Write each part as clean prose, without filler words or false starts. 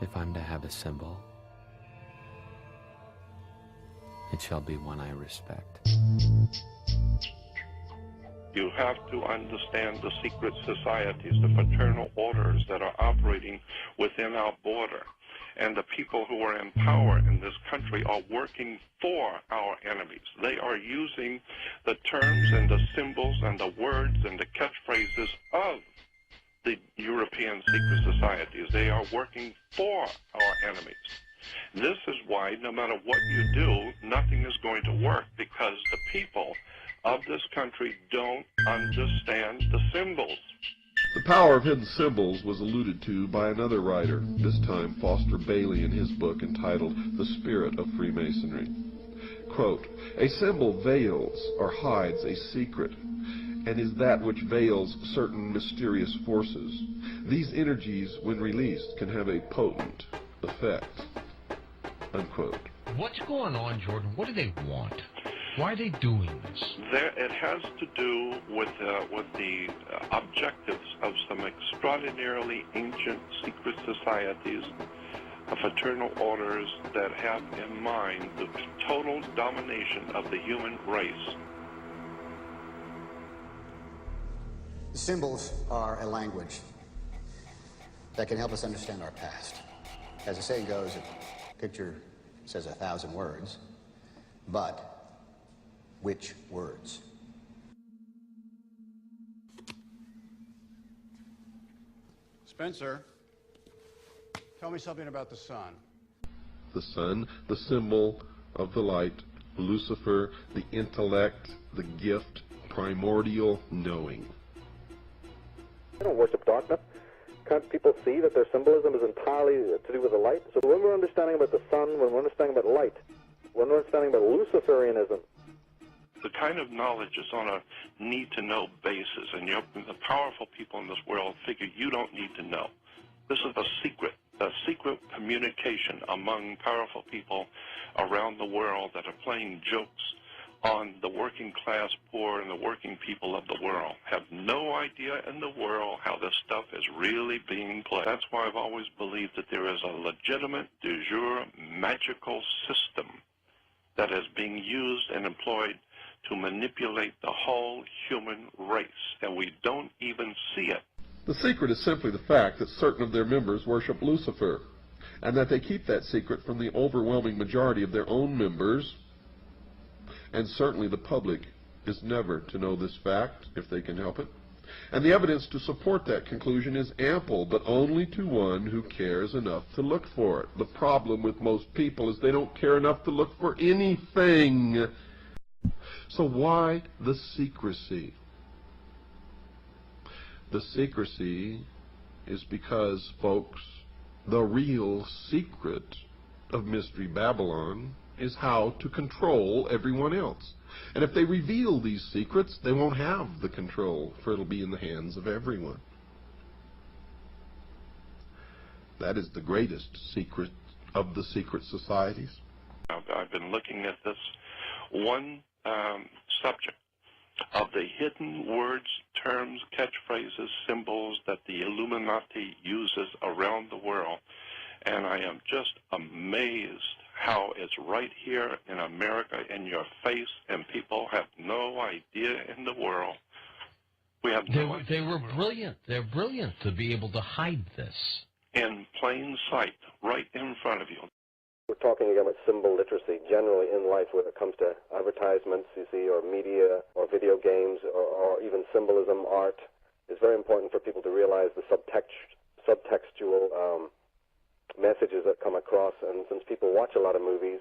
If I'm to have a symbol, it shall be one I respect. You have to understand the secret societies, the fraternal orders that are operating within our border. And the people who are in power in this country are working for our enemies. They are using the terms and the symbols and the words and the catchphrases of the European secret societies. They are working for our enemies. This is why no matter what you do, nothing is going to work, because the people of this country don't understand the symbols. The power of hidden symbols was alluded to by another writer, this time Foster Bailey, in his book entitled The Spirit of Freemasonry. Quote, "A symbol veils or hides a secret, and is that which veils certain mysterious forces. These energies, when released, can have a potent effect." Unquote. What's going on, Jordan? What do they want? Why are they doing this? It has to do with the objectives of some extraordinarily ancient secret societies, fraternal orders that have in mind the total domination of the human race. Symbols are a language that can help us understand our past. As the saying goes, a picture says 1,000 words, but which words? Spencer, tell me something about the sun. The sun, the symbol of the light, Lucifer, the intellect, the gift, primordial knowing. They don't worship darkness. Can't people see that their symbolism is entirely to do with the light? So when we're understanding about the sun, when we're understanding about light, when we're understanding about Luciferianism, the kind of knowledge is on a need-to-know basis, and the powerful people in this world figure you don't need to know. This is a secret communication among powerful people around the world that are playing jokes on the working class poor and the working people of the world. Have no idea in the world how this stuff is really being played. That's why I've always believed that there is a legitimate, de jure, magical system that is being used and employed to manipulate the whole human race, and we don't even see it. The secret is simply the fact that certain of their members worship Lucifer, and that they keep that secret from the overwhelming majority of their own members, and certainly the public is never to know this fact if they can help it. And the evidence to support that conclusion is ample, but only to one who cares enough to look for it. The problem with most people is they don't care enough to look for anything. So why the secrecy? The secrecy is because, folks, the real secret of Mystery Babylon is how to control everyone else. And if they reveal these secrets, they won't have the control, for it'll be in the hands of everyone. That is the greatest secret of the secret societies. I've been looking at this one subject of the hidden words, terms, catchphrases, symbols that the Illuminati uses around the world, and I am just amazed how it's right here in America in your face, and people have no idea in the world. We have no idea. They were brilliant. They're brilliant to be able to hide this. In plain sight, right in front of you. we're talking again about symbol literacy generally in life when it comes to advertisements, you see, or media, or video games, or even symbolism, art. It's very important for people to realize the subtextual messages that come across. And since people watch a lot of movies,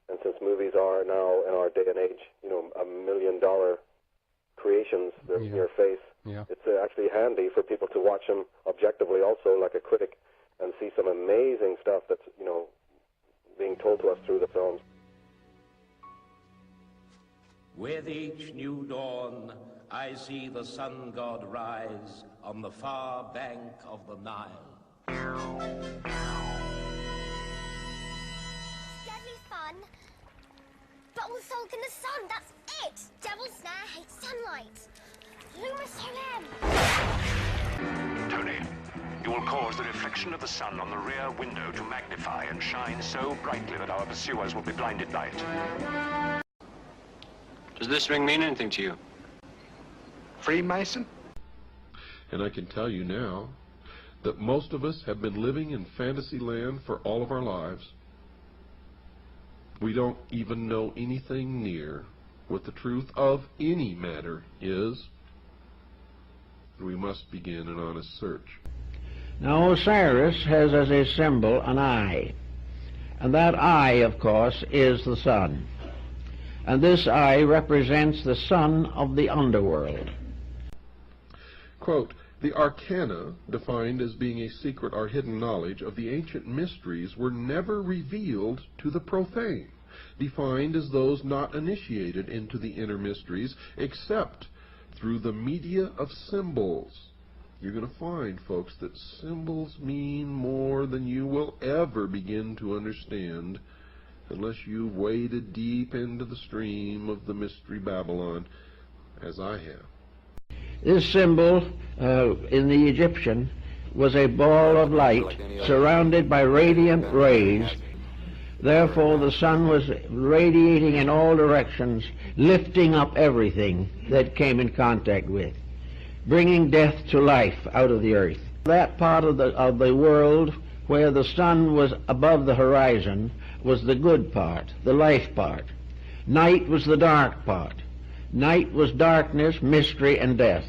and since movies are now, in our day and age, you know, $1 million creations, they're in your face, it's actually handy for people to watch them objectively also, like a critic, and see some amazing stuff that's, you know, being told to us through the films. With each new dawn, I see the sun god rise on the far bank of the Nile. Deadly fun, but all sulk in the sun, that's it! Devil's Snare hates sunlight. Luma Solem! Tony, You will cause the reflection of the sun on the rear window to magnify and shine so brightly that our pursuers will be blinded by it. Does this ring mean anything to you? Freemason? And I can tell you now that most of us have been living in fantasy land for all of our lives. We don't even know anything near what the truth of any matter is. We must begin an honest search. Now Osiris has as a symbol an eye, and that eye, of course, is the sun. And this eye represents the sun of the underworld. Quote, the arcana, defined as being a secret or hidden knowledge of the ancient mysteries, were never revealed to the profane, defined as those not initiated into the inner mysteries except through the media of symbols. You're going to find, folks, that symbols mean more than you will ever begin to understand unless you've waded deep into the stream of the mystery Babylon, as I have. This symbol in the Egyptian was a ball of light surrounded by radiant rays. Therefore the sun was radiating in all directions, lifting up everything that came in contact with, bringing death to life out of the earth. That part of the world where the sun was above the horizon was the good part, the life part. Night was the dark part. Night was darkness, mystery, and death.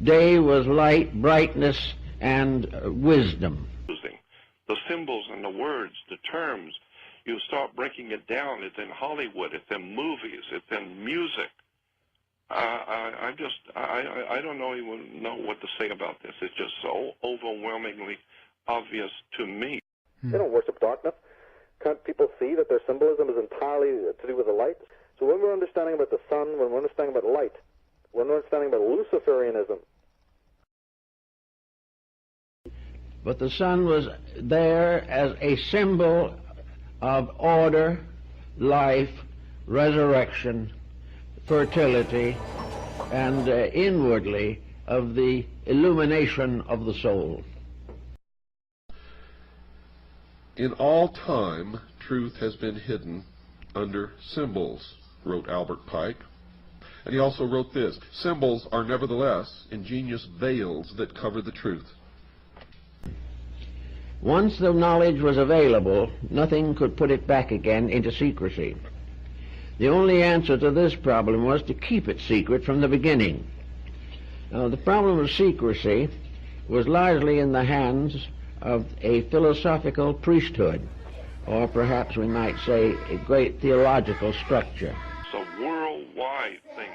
Day was light, brightness, and wisdom. The symbols and the words, the terms, you start breaking it down. It's in Hollywood, it's in movies, it's in music. I don't even know what to say about this. It's just so overwhelmingly obvious to me. They don't worship darkness. Can't people see that their symbolism is entirely to do with the light? So when we're understanding about the sun, when we're understanding about light, when we're understanding about Luciferianism. But the sun was there as a symbol of order, life, resurrection, fertility, and inwardly of the illumination of the soul. In all time, truth has been hidden under symbols, wrote Albert Pike. And he also wrote this, symbols are nevertheless ingenious veils that cover the truth. Once the knowledge was available, nothing could put it back again into secrecy. The only answer to this problem was to keep it secret from the beginning. Now, the problem of secrecy was largely in the hands of a philosophical priesthood, or perhaps we might say a great theological structure. It's a worldwide thing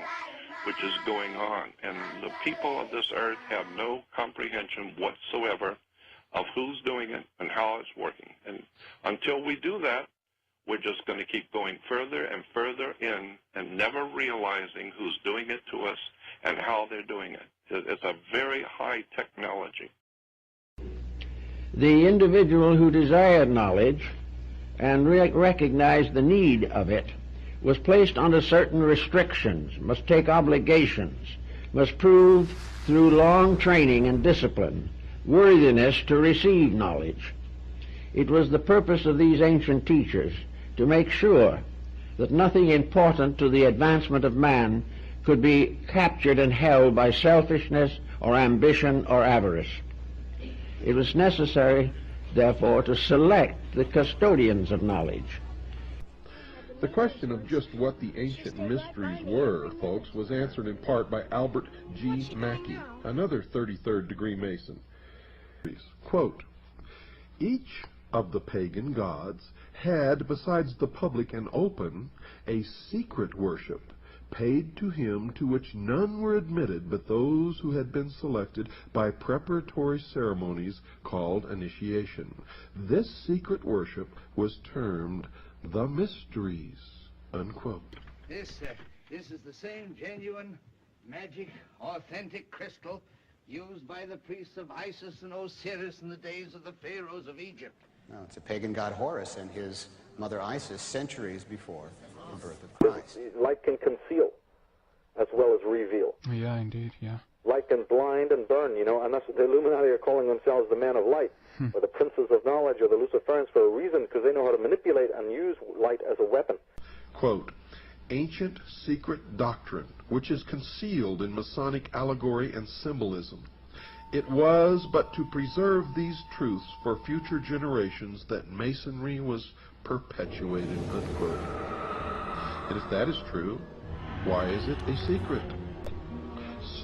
which is going on, and the people of this earth have no comprehension whatsoever of who's doing it and how it's working. And until we do that, we're just going to keep going further and further in and never realizing who's doing it to us and how they're doing it. It's a very high technology. The individual who desired knowledge and recognized the need of it was placed under certain restrictions, must take obligations, must prove through long training and discipline worthiness to receive knowledge. It was the purpose of these ancient teachers to make sure that nothing important to the advancement of man could be captured and held by selfishness or ambition or avarice. It was necessary, therefore, to select the custodians of knowledge. The question of just what the ancient mysteries were, folks, was answered in part by Albert G. Mackey, another 33rd degree Mason. Quote, each of the pagan gods had, besides the public and open, a secret worship paid to him to which none were admitted but those who had been selected by preparatory ceremonies called initiation. This secret worship was termed the mysteries, unquote. This is the same genuine, magic, authentic crystal used by the priests of Isis and Osiris in the days of the pharaohs of Egypt. No, it's a pagan god Horus and his mother Isis centuries before the birth of Christ. Light can conceal as well as reveal. Yeah, indeed, yeah. light can blind and burn, you know, and that's what the Illuminati are calling themselves the men of light, or the princes of knowledge, or the Luciferians for a reason, because they know how to manipulate and use light as a weapon. Quote, ancient secret doctrine, which is concealed in Masonic allegory and symbolism. It was but to preserve these truths for future generations that Masonry was perpetuated, unquote. And if that is true, why is it a secret?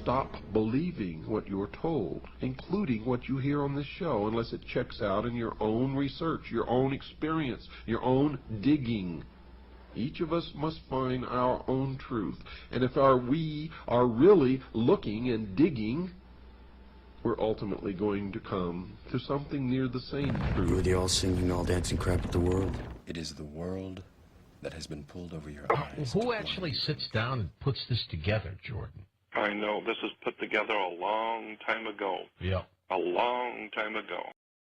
Stop believing what you're told, including what you hear on this show, unless it checks out in your own research, your own experience, your own digging. Each of us must find our own truth. And if we are really looking and digging, we're ultimately going to come to something near the same truth. You're the all-singing, all-dancing crap of the world. It is the world that has been pulled over your eyes. Who actually sits down and puts this together, Jordan? I know. This was put together a long time ago. Yeah. A long time ago.